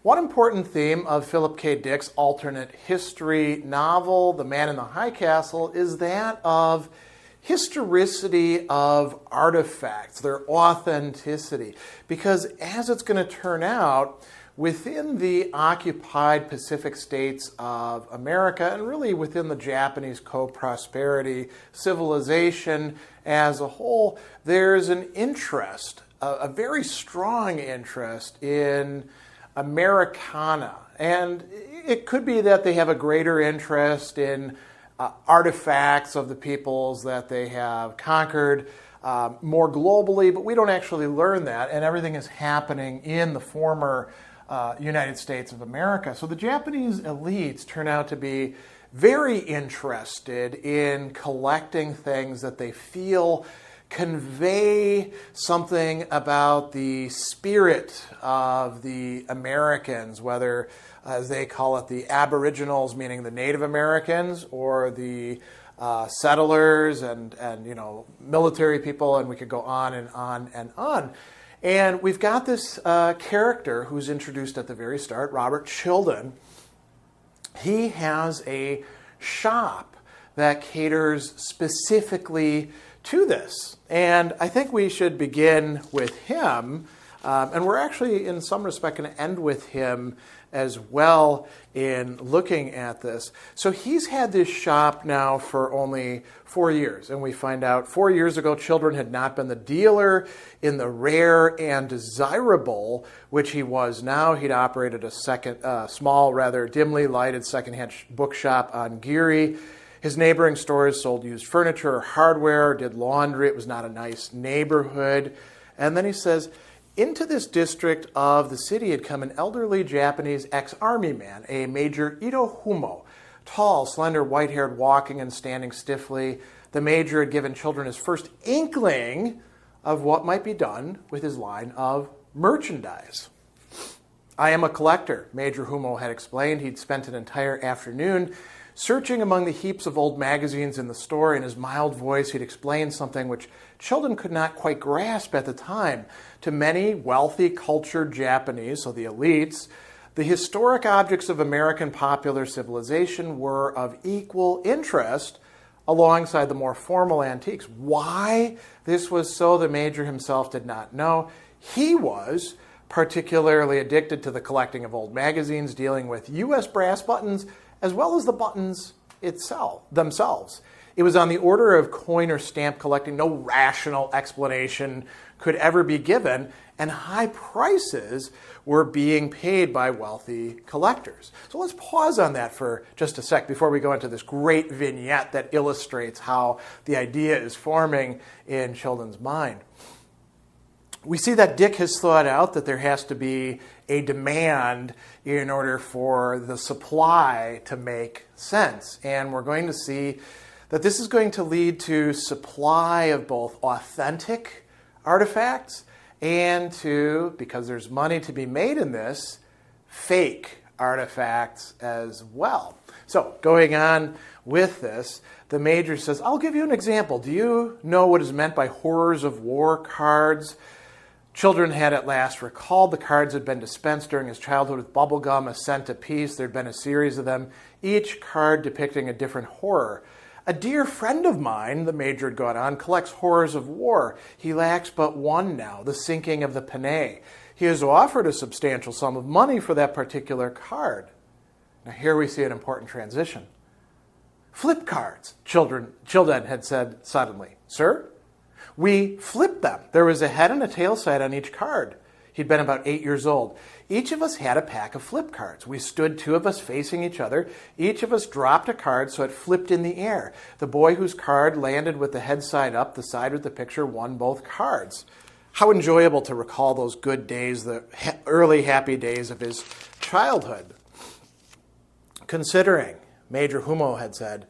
One important theme of Philip K. Dick's alternate history novel, The Man in the High Castle, is that of historicity of artifacts, their authenticity. Because as it's going to turn out, within the occupied Pacific states of America, and really within the Japanese co-prosperity civilization as a whole, there's an interest, a very strong interest in Americana. And it could be that they have a greater interest in artifacts of the peoples that they have conquered more globally, but we don't actually learn that, and everything is happening in the former United States of America. So the Japanese elites turn out to be very interested in collecting things that they feel convey something about the spirit of the Americans, whether, as they call it, the aboriginals, meaning the Native Americans, or the settlers and military people, and we could go on and on and on. And we've got this character who's introduced at the very start, Robert Childan. He has a shop that caters specifically to this. And I think we should begin with him. And we're actually, in some respect, going to end with him as well in looking at this. So he's had this shop now for only 4 years. And we find out 4 years ago, Childan had not been the dealer in the rare and desirable, which he was now. He'd operated a small, rather dimly lighted secondhand bookshop on Geary. His neighboring stores sold used furniture or hardware, did laundry. It was not a nice neighborhood. And then he says, into this district of the city had come an elderly Japanese ex-army man, a Major Ito Humo, tall, slender, white-haired, walking and standing stiffly. The major had given Childan his first inkling of what might be done with his line of merchandise. I am a collector, Major Humo had explained. He'd spent an entire afternoon searching among the heaps of old magazines in the store. In his mild voice, he'd explained something which Childan could not quite grasp at the time. To many wealthy, cultured Japanese, so the elites, the historic objects of American popular civilization were of equal interest alongside the more formal antiques. Why this was so, the major himself did not know. He was particularly addicted to the collecting of old magazines dealing with U.S. brass buttons, as well as the buttons themselves. It was on the order of coin or stamp collecting. No rational explanation could ever be given, and high prices were being paid by wealthy collectors. So let's pause on that for just a sec before we go into this great vignette that illustrates how the idea is forming in Childan's mind. We see that Dick has thought out that there has to be a demand in order for the supply to make sense. And we're going to see that this is going to lead to supply of both authentic artifacts and to, because there's money to be made in this, fake artifacts as well. So going on with this, the major says, I'll give you an example. Do you know what is meant by horrors of war cards? Childan had at last recalled the cards had been dispensed during his childhood with bubble gum, a cent apiece. There'd been a series of them, each card depicting a different horror. A dear friend of mine, the major had gone on, collects horrors of war. He lacks but one now, the sinking of the Panay. He has offered a substantial sum of money for that particular card. Now here we see an important transition. Flip cards, Childan had said suddenly. Sir? We flipped them. There was a head and a tail side on each card. He'd been about 8 years old. Each of us had a pack of flip cards. We stood, two of us facing each other. Each of us dropped a card so it flipped in the air. The boy whose card landed with the head side up, the side with the picture, won both cards. How enjoyable to recall those good days, the early happy days of his childhood. Considering, Major Humo had said,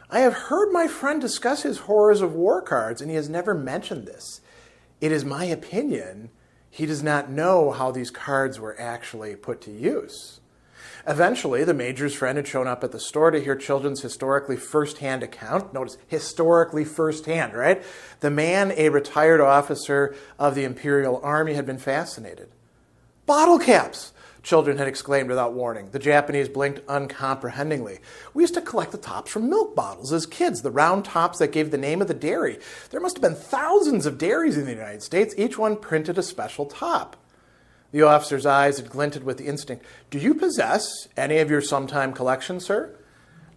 I have heard my friend discuss his horrors of war cards, and he has never mentioned this. It is my opinion he does not know how these cards were actually put to use. Eventually, the major's friend had shown up at the store to hear Childan's historically first-hand account. Notice, historically first-hand, right? The man, a retired officer of the Imperial Army, had been fascinated. Bottle caps! Children had exclaimed without warning. The Japanese blinked uncomprehendingly. We used to collect the tops from milk bottles as kids, the round tops that gave the name of the dairy. There must have been thousands of dairies in the United States. Each one printed a special top. The officer's eyes had glinted with the instinct. Do you possess any of your sometime collection, sir?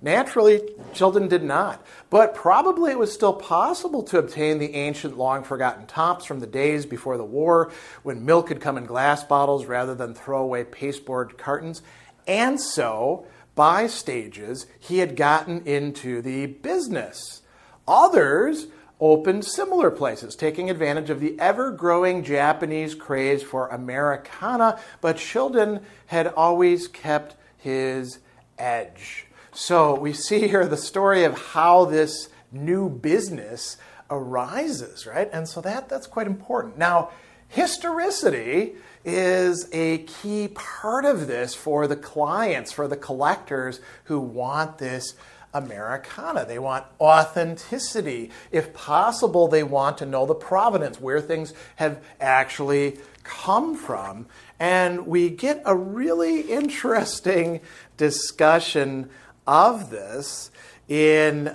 Naturally, Childan did not, but probably it was still possible to obtain the ancient, long-forgotten tops from the days before the war, when milk had come in glass bottles rather than throwaway pasteboard cartons. And so, by stages, he had gotten into the business. Others opened similar places, taking advantage of the ever-growing Japanese craze for Americana, but Childan had always kept his edge. So we see here the story of how this new business arises, right? And so that's quite important. Now, historicity is a key part of this for the clients, for the collectors who want this Americana. They want authenticity. If possible, they want to know the provenance, where things have actually come from. And we get a really interesting discussion of this in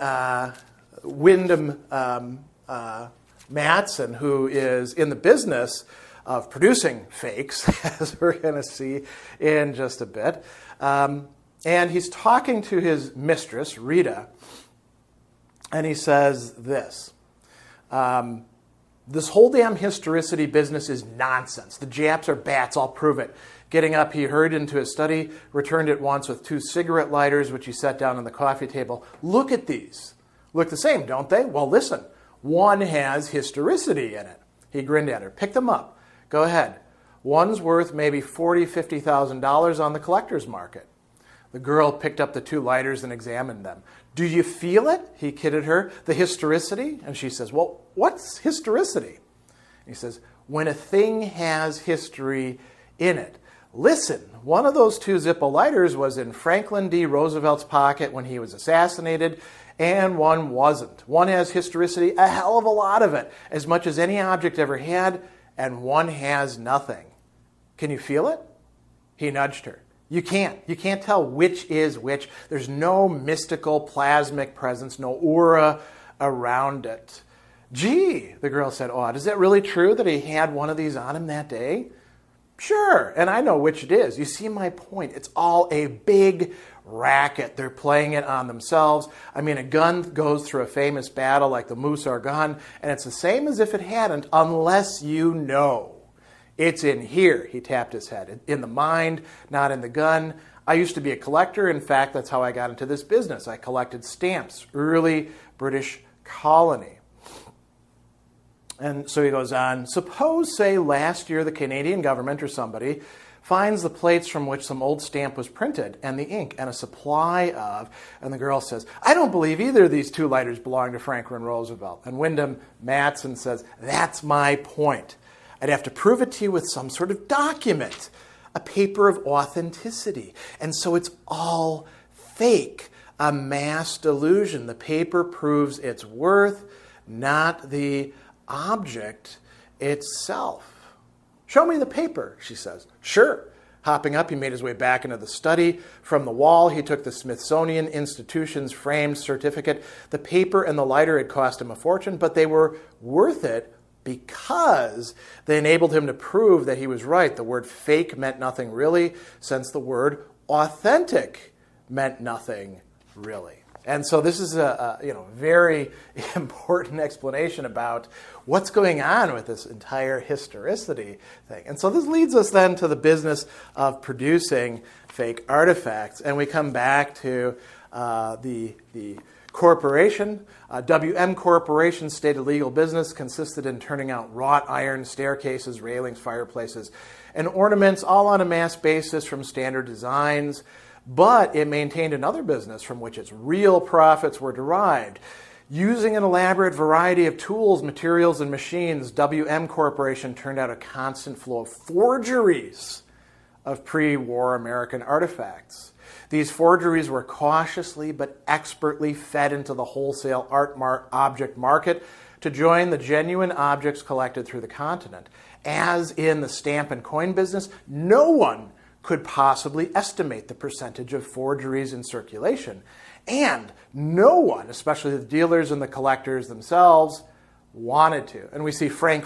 Wyndham Matson, who is in the business of producing fakes, as we're going to see in just a bit. And he's talking to his mistress, Rita, and he says this. This whole damn historicity business is nonsense. The Japs are bats, I'll prove it. Getting up, he hurried into his study, returned at once with 2 cigarette lighters, which he set down on the coffee table. Look at these. Look the same, don't they? Well, listen. One has historicity in it. He grinned at her. Pick them up. Go ahead. One's worth maybe $40,000, $50,000 on the collector's market. The girl picked up the 2 lighters and examined them. Do you feel it? He kidded her. The historicity? And she says, well, what's historicity? He says, when a thing has history in it. Listen, one of those 2 Zippo lighters was in Franklin D. Roosevelt's pocket when he was assassinated, and one wasn't. One has historicity, a hell of a lot of it, as much as any object ever had, and one has nothing. Can you feel it? He nudged her. You can't. You can't tell which is which. There's no mystical plasmic presence, no aura around it. Gee, the girl said, awed. Is that really true that he had one of these on him that day? Sure, and I know which it is. You see my point. It's all a big racket. They're playing it on themselves. I mean, a gun goes through a famous battle like the Musar gun, and it's the same as if it hadn't, unless you know. It's in here, he tapped his head. In the mind, not in the gun. I used to be a collector. In fact, that's how I got into this business. I collected stamps, early British colony. And so he goes on, suppose, say, last year the Canadian government or somebody finds the plates from which some old stamp was printed and the ink and a supply of, and the girl says, I don't believe either of these 2 lighters belong to Franklin Roosevelt. And Wyndham Matson says, that's my point. I'd have to prove it to you with some sort of document, a paper of authenticity. And so it's all fake, a mass delusion. The paper proves its worth, not the object itself. Show me the paper, she says. Sure. Hopping up, he made his way back into the study. From the wall, he took the Smithsonian Institution's framed certificate. The paper and the lighter had cost him a fortune, but they were worth it because they enabled him to prove that he was right. The word fake meant nothing really, since the word authentic meant nothing really. And so this is a very important explanation about what's going on with this entire historicity thing. And so this leads us then to the business of producing fake artifacts. And we come back to the corporation. WM Corporation stated legal business consisted in turning out wrought iron staircases, railings, fireplaces, and ornaments all on a mass basis from standard designs. But it maintained another business from which its real profits were derived. Using an elaborate variety of tools, materials, and machines, WM Corporation turned out a constant flow of forgeries of pre-war American artifacts. These forgeries were cautiously but expertly fed into the wholesale object market to join the genuine objects collected through the continent. As in the stamp and coin business, no one could possibly estimate the percentage of forgeries in circulation. And no one, especially the dealers and the collectors themselves, wanted to. And we see Frank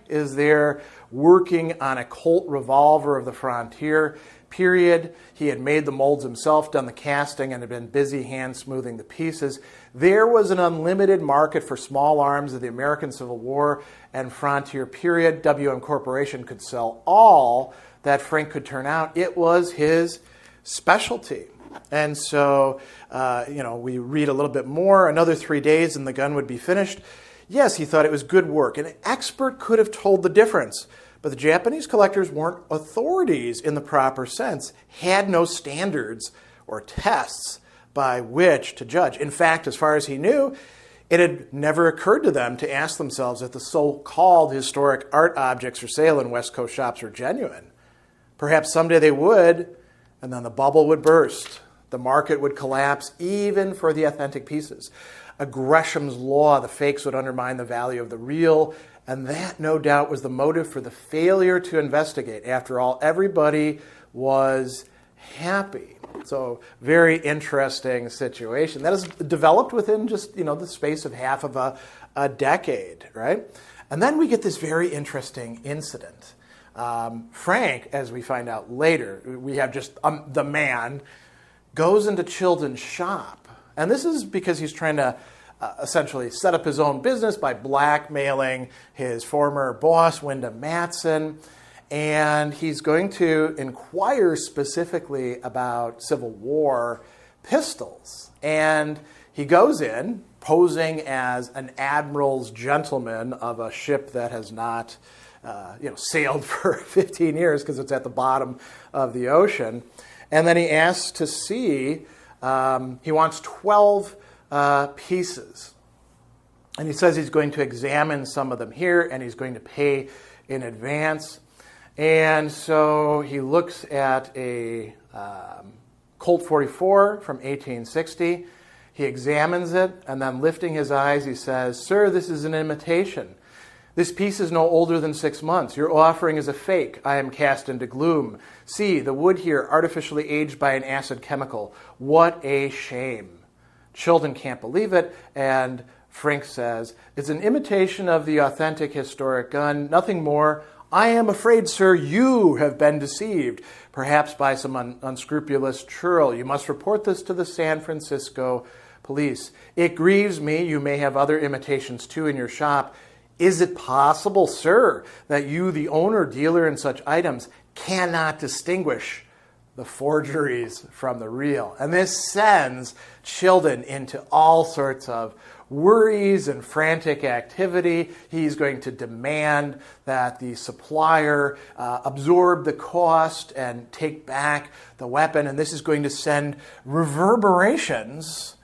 is there working on a Colt revolver of the frontier period. He had made the molds himself, done the casting, and had been busy hand smoothing the pieces. There was an unlimited market for small arms of the American Civil War and frontier period. WM Corporation could sell all that Frank could turn out. It was his specialty. And so, we read a little bit more. Another 3 days and the gun would be finished. Yes, he thought it was good work. An expert could have told the difference. But the Japanese collectors weren't authorities in the proper sense, had no standards or tests by which to judge. In fact, as far as he knew, it had never occurred to them to ask themselves if the so-called historic art objects for sale in West Coast shops were genuine. Perhaps someday they would, and then the bubble would burst. The market would collapse, even for the authentic pieces. A Gresham's law, the fakes would undermine the value of the real, and that, no doubt, was the motive for the failure to investigate. After all, everybody was happy. So, very interesting situation. That has developed within just, the space of half of a decade, right? And then we get this very interesting incident. Frank, as we find out later, we have just the man, goes into Childan's shop. And this is because he's trying to essentially set up his own business by blackmailing his former boss, Wyndham Matson. And he's going to inquire specifically about Civil War pistols. And he goes in, posing as an admiral's gentleman of a ship that has not sailed for 15 years because it's at the bottom of the ocean. And then he asks to see, he wants 12 pieces. And he says he's going to examine some of them here and he's going to pay in advance. And so he looks at a Colt 44 from 1860. He examines it, and then lifting his eyes, he says, "Sir, this is an imitation. This piece is no older than 6 months. Your offering is a fake. I am cast into gloom. See, the wood here artificially aged by an acid chemical. What a shame." Childan can't believe it, and Frank says, "It's an imitation of the authentic historic gun, nothing more. I am afraid, sir, you have been deceived, perhaps by some unscrupulous churl. You must report this to the San Francisco police. It grieves me you may have other imitations too in your shop. Is it possible, sir, that you, the owner, dealer in such items, cannot distinguish the forgeries from the real?" And this sends Childan into all sorts of worries and frantic activity. He's going to demand that the supplier absorb the cost and take back the weapon. And this is going to send reverberations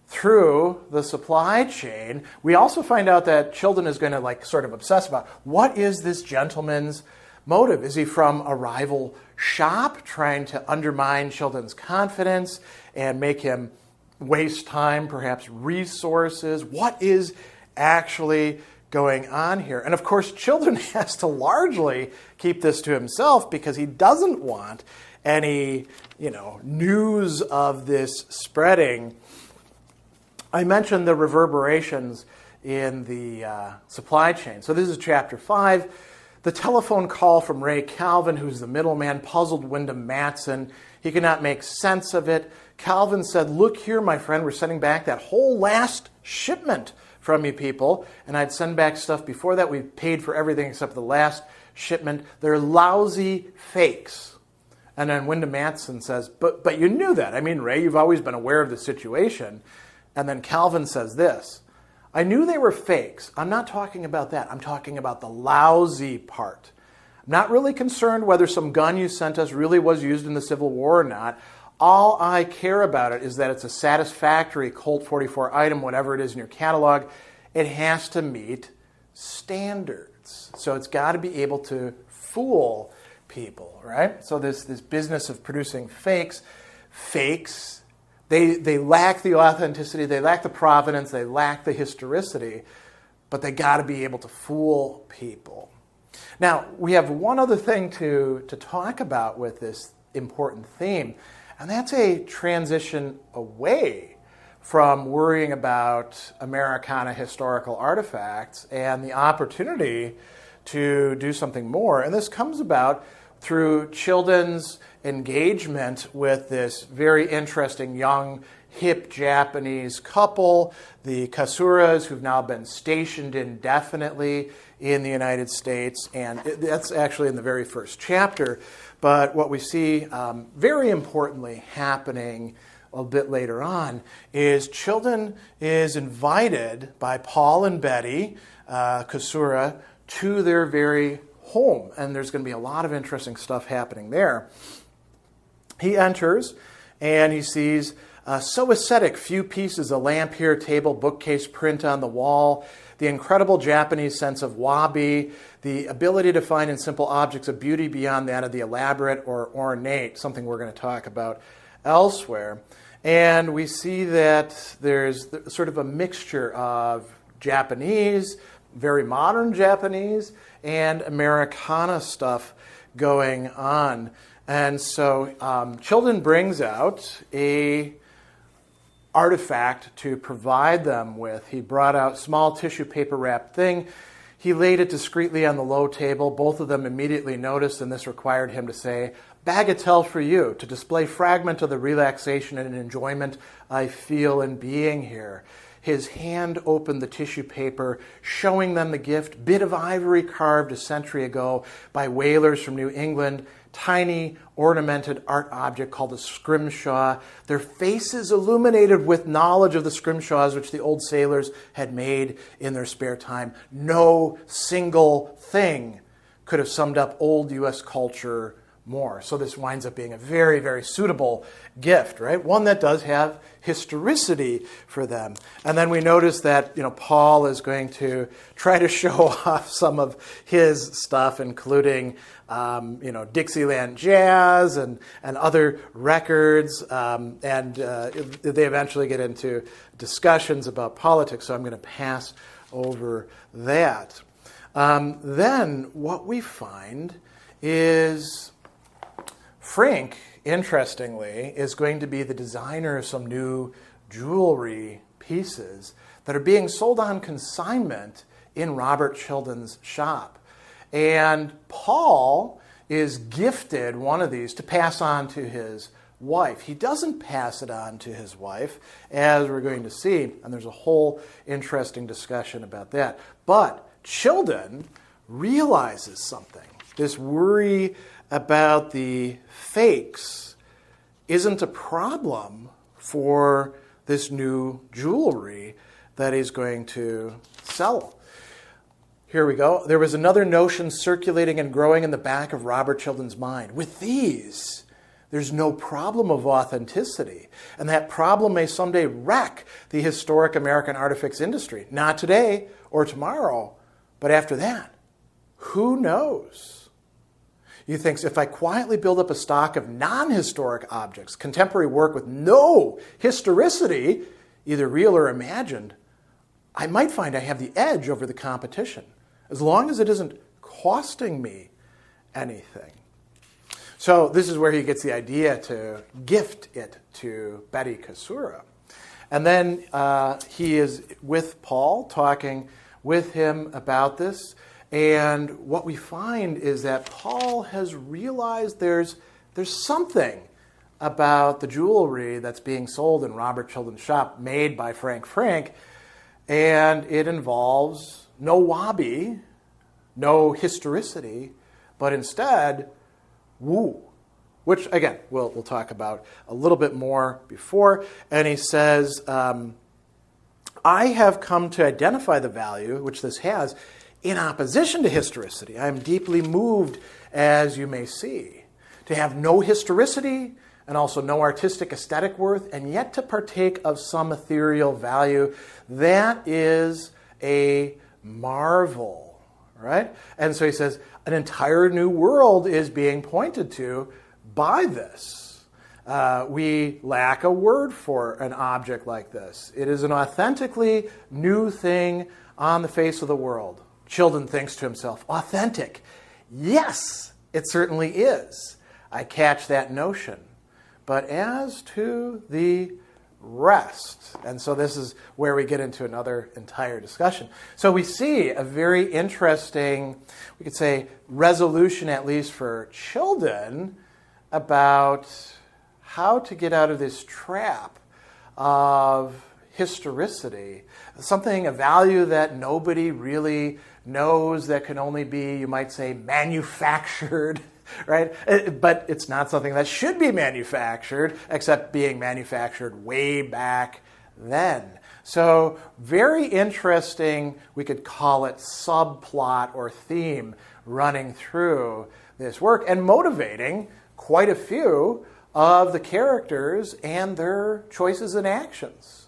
through the supply chain. We also find out that Childan is going to sort of obsess about what is this gentleman's motive. Is he from a rival shop trying to undermine Childan's confidence and make him waste time, perhaps resources? What is actually going on here? And of course, Childan has to largely keep this to himself because he doesn't want any, news of this spreading. I mentioned the reverberations in the supply chain. So this is chapter 5. The telephone call from Ray Calvin, who's the middleman, puzzled Wyndham Matson. He could not make sense of it. Calvin said, "Look here, my friend, we're sending back that whole last shipment from you people." And I'd send back stuff before that. We paid for everything except the last shipment. They're lousy fakes. And then Wyndham Matson says, but you knew that. I mean, Ray, you've always been aware of the situation. And then Calvin says this, "I knew they were fakes. I'm not talking about that. I'm talking about the lousy part. I'm not really concerned whether some gun you sent us really was used in the Civil War or not. All I care about it is that it's a satisfactory Colt 44 item, whatever it is in your catalog. It has to meet standards. So it's got to be able to fool people, right?" So this business of producing fakes, they lack the authenticity, they lack the provenance, they lack the historicity, but they got to be able to fool people. Now, we have one other thing to talk about with this important theme. And that's a transition away from worrying about Americana historical artifacts and the opportunity to do something more. And this comes about through Childan's engagement with this very interesting young, hip Japanese couple, the Kasuras, who've now been stationed indefinitely in the United States. And that's actually in the very first chapter. But what we see very importantly happening a bit later on is Childan is invited by Paul and Betty Kasura to their very home. And there's going to be a lot of interesting stuff happening there. He enters and he sees so ascetic, few pieces, a lamp here, table, bookcase, print on the wall, the incredible Japanese sense of wabi, the ability to find in simple objects a beauty beyond that of the elaborate or ornate, something we're going to talk about elsewhere. And we see that there's sort of a mixture of Japanese, very modern Japanese, and Americana stuff going on. And so Childan brings out a artifact to provide them with. He brought out small tissue paper wrapped thing. He laid it discreetly on the low table. Both of them immediately noticed, and this required him to say, "Bagatelle for you, to display fragment of the relaxation and enjoyment I feel in being here." His hand opened the tissue paper, showing them the gift, bit of ivory carved a century ago by whalers from New England, tiny ornamented art object called a scrimshaw, their faces illuminated with knowledge of the scrimshaws which the old sailors had made in their spare time. No single thing could have summed up old U.S. culture more. So this winds up being a very, very suitable gift, right? One that does have historicity for them. And then we notice that, Paul is going to try to show off some of his stuff, including, Dixieland jazz and other records. And they eventually get into discussions about politics, so I'm going to pass over that. Then what we find is Frank, interestingly, is going to be the designer of some new jewelry pieces that are being sold on consignment in Robert Childan's shop. And Paul is gifted one of these to pass on to his wife. He doesn't pass it on to his wife, as we're going to see, and there's a whole interesting discussion about that. But Childan realizes something. This worry about the fakes isn't a problem for this new jewelry that he's going to sell. Here we go. There was another notion circulating and growing in the back of Robert Childan's mind. With these, there's no problem of authenticity, and that problem may someday wreck the historic American artifacts industry. Not today or tomorrow, but after that. Who knows? He thinks, if I quietly build up a stock of non-historic objects, contemporary work with no historicity, either real or imagined, I might find I have the edge over the competition, as long as it isn't costing me anything. So this is where he gets the idea to gift it to Betty Kasura. And then he is with Paul, talking with him about this. And what we find is that Paul has realized there's something about the jewelry that's being sold in Robert Childan's shop, made by Frank, and it involves no wabi, no historicity, but instead woo, which again we'll talk about a little bit more before. And he says, I have come to identify the value which this has in opposition to historicity. I am deeply moved, as you may see, to have no historicity and also no artistic aesthetic worth, and yet to partake of some ethereal value. That is a marvel, right? And so he says, an entire new world is being pointed to by this. We lack a word for an object like this. It is an authentically new thing on the face of the world. Childan thinks to himself, authentic. Yes, it certainly is. I catch that notion. But as to the rest, and so this is where we get into another entire discussion. So we see a very interesting, we could say, resolution, at least for Childan, about how to get out of this trap of historicity, something, a value that nobody really knows, that can only be, you might say, manufactured, right? But it's not something that should be manufactured, except being manufactured way back then. So very interesting, we could call it subplot or theme running through this work and motivating quite a few of the characters and their choices and actions.